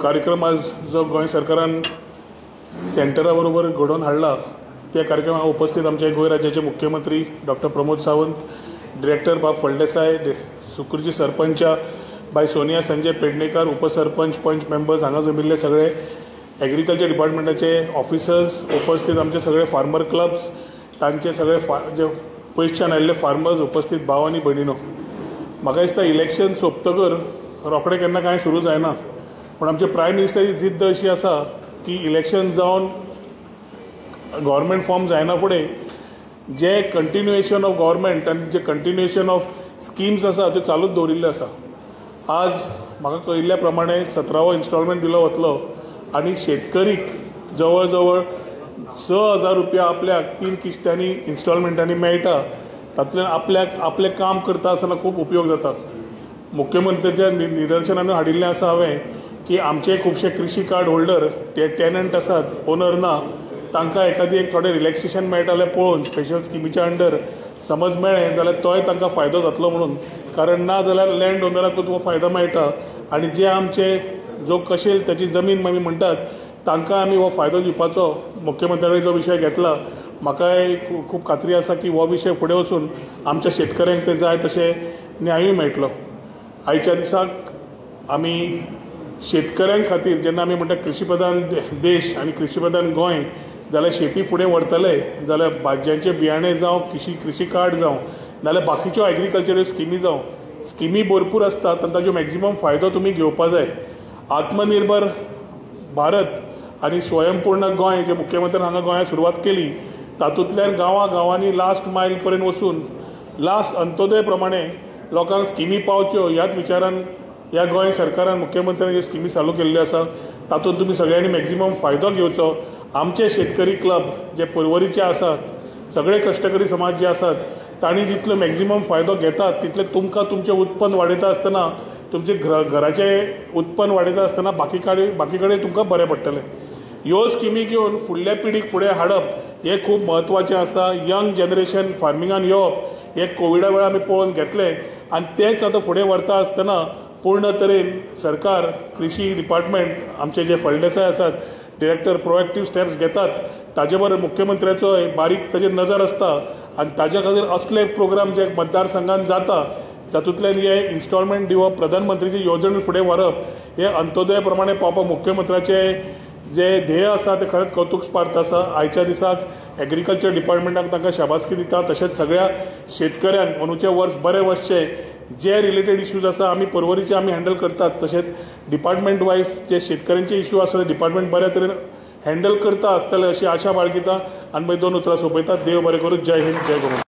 कार्यक्रम आज जो गोंय सरकारान सेंटरा बरोबर घडोवन हाडला त्या कार्यक्रमाक उपस्थित आमचे गोंय राज्याचे मुख्यमंत्री डॉक्टर प्रमोद सावंत, डिरेक्टर बाब फळदेसाय, सुकुर्जी सरपंच बाय सोनिया संजय पेडणेकर, उपसरपंच, पंच मेंबर्स हांगा जमिल्ले सगळे एग्रीकल्चर डिपार्टमेंटाचे ऑफिसर्स, उपस्थित आमचे सगळे फार्मर क्लब्स, तांचे सगळे जे पयसच्यान आयिल्ले फार्मर्स उपस्थित भाव आनी भयणीनो, म्हाका दिसता इलेक्शन सोंपतकर रोखडें केन्ना कांय सुरू जायना, पूण आमचे प्रायम मिनिस्टराची जिद्द अशी आसा की इलेक्शन जावन गव्हर्मेंट फॉर्म जायना फुडें जे कंटिन्युएशन ऑफ गव्हर्मेंट आनी जे कंटिन्युएशन ऑफ स्किम्स आसा त्यो चालूच दवरिल्ल्यो आसा. आज म्हाका कळिल्ल्या प्रमाणे 17वो इन्स्टॉलमेंट दिलो वतलो आनी शेतकरीक जवळ जवळ 6,000 रुपया आपल्याक 3 किश्त्यांनी इन्स्टॉलमेंटांनी मेळटा. तातूंतल्यान आपलें काम करता आसतना खूब उपयोग जाता. मुख्यमंत्र्याच्या निदर्शनान हाडिल्लें आसा हांवें की आमचे खुबशे कृषी कार्ड होल्डर ते टेनंट आसात, ओनर ना, तांकां एखादी एक थोडें रिलॅक्सेशन मेळटा जाल्यार पळोवन स्पेशल स्किमीच्या अंडर समज मेळ्ळें जाल्यार तोय तांकां फायदो जातलो म्हणून. कारण ना जाल्यार लँड ओनराकूच हो फायदो मेळटा आनी जे आमचे जो कशेल त्याची जमीन आमी म्हणटात तांकां आमी हो फायदो दिवपाचो मुख्यमंत्र्यान जो विशय घेतला. म्हाकाय खूब खात्री आसा की हो विशय फुडें वचून आमच्या शेतकऱ्यांक ते जाय तशें न्यायूय मेळटलो. आयच्या दिसाक आमी शेतकऱ्यां खातीर जेन्ना आमी म्हणटा कृषी प्रधान देश आनी कृषी प्रधान गोंय, जाल्यार शेती फुडें व्हरतले जाल्यार भाजयांचें बियाणें जावं, कृषी कार्ड जावं, नाल्यार बाकीच्यो एग्रीकल्चरल स्किमी जावं, स्किमी भरपूर आसतात आनी ताजो मॅक्झिमम फायदो तुमी घेवपा जाय. आत्मनिर्भर भारत आनी स्वयंपूर्ण गोंय जे मुख्यमंत्र्यान हांगा गोंयांत सुरवात केली, तातूंतल्यान गांवांनी लास्ट मायल पर्यंत वचून लास्ट अंत्योदय प्रमाणे लोकांक स्किमी पावच्यो ह्याच विचारान ह्या गोंय सरकारान मुख्यमंत्र्यान ह्यो स्किमी चालू केल्ल्यो आसा. तातूंत तुमी सगळ्यांनी मॅक्झिमम फायदो घेवचो. आमचे शेतकरी क्लब जे परवरीचे आसात, सगळे कश्टकरी समाज जे आसात, तांणी जितलो मॅक्झिमम फायदो घेतात तितले तुमकां तुमचें उत्पन्न वाडयता आसतना, तुमचे घराचें उत्पन्न वाडयता आसतना बाकी कडेन तुमकां बरें पडटलें. ह्यो स्किमी घेवन फुडल्या पिढीक फुडें हाडप हें खूब म्हत्वाचें आसा. यंग जनरेशन फार्मिंगान येवप हें कोविडा वेळार आमी पळोवन घेतलें आनी तेंच आतां फुडें व्हरता आसतना पूर्ण तरेन सरकार, कृषी डिपार्टमेंट आमचे जे फळदेसाय आसात डिरेक्टर प्रोएक्टीव स्टेप्स घेतात. ताजे बरोबर मुख्यमंत्र्याचो बारीक ताजेर नजर आसता आनी ताज्या खातीर असले प्रोग्राम जे मतदारसंघान जाता तातूंतल्यान हे इन्स्टॉलमेंट दिवप, प्रधानमंत्रीची येवजण फुडें व्हरप, हे अंत्योदय प्रमाणे पावपाक मुख्यमंत्र्याचे जे ध्येय आसा ते खरेंच कौतुकस्पार्थ आसा. आयच्या दिसाक एग्रीकल्चर डिपार्टमेंटाक तांकां शाबासकी दिता. तशेंच सगळ्या शेतकऱ्यांक अंदूचें वर्स बरें वचचें. जे रिलेटेड इश्यूज आसा आमी परवरीचे आमी हँडल करतात, तशेंच डिपार्टमेंट वायज जे शेतकऱ्यांचे इश्यू आसा ते डिपार्टमेंट बऱ्या तरेन हँडल करता आसतले अशी आशा बाळगिता आनी मागीर 2 उतरां सोंपयतात. देव बरें करूं. जय हिंद, जय गोवा.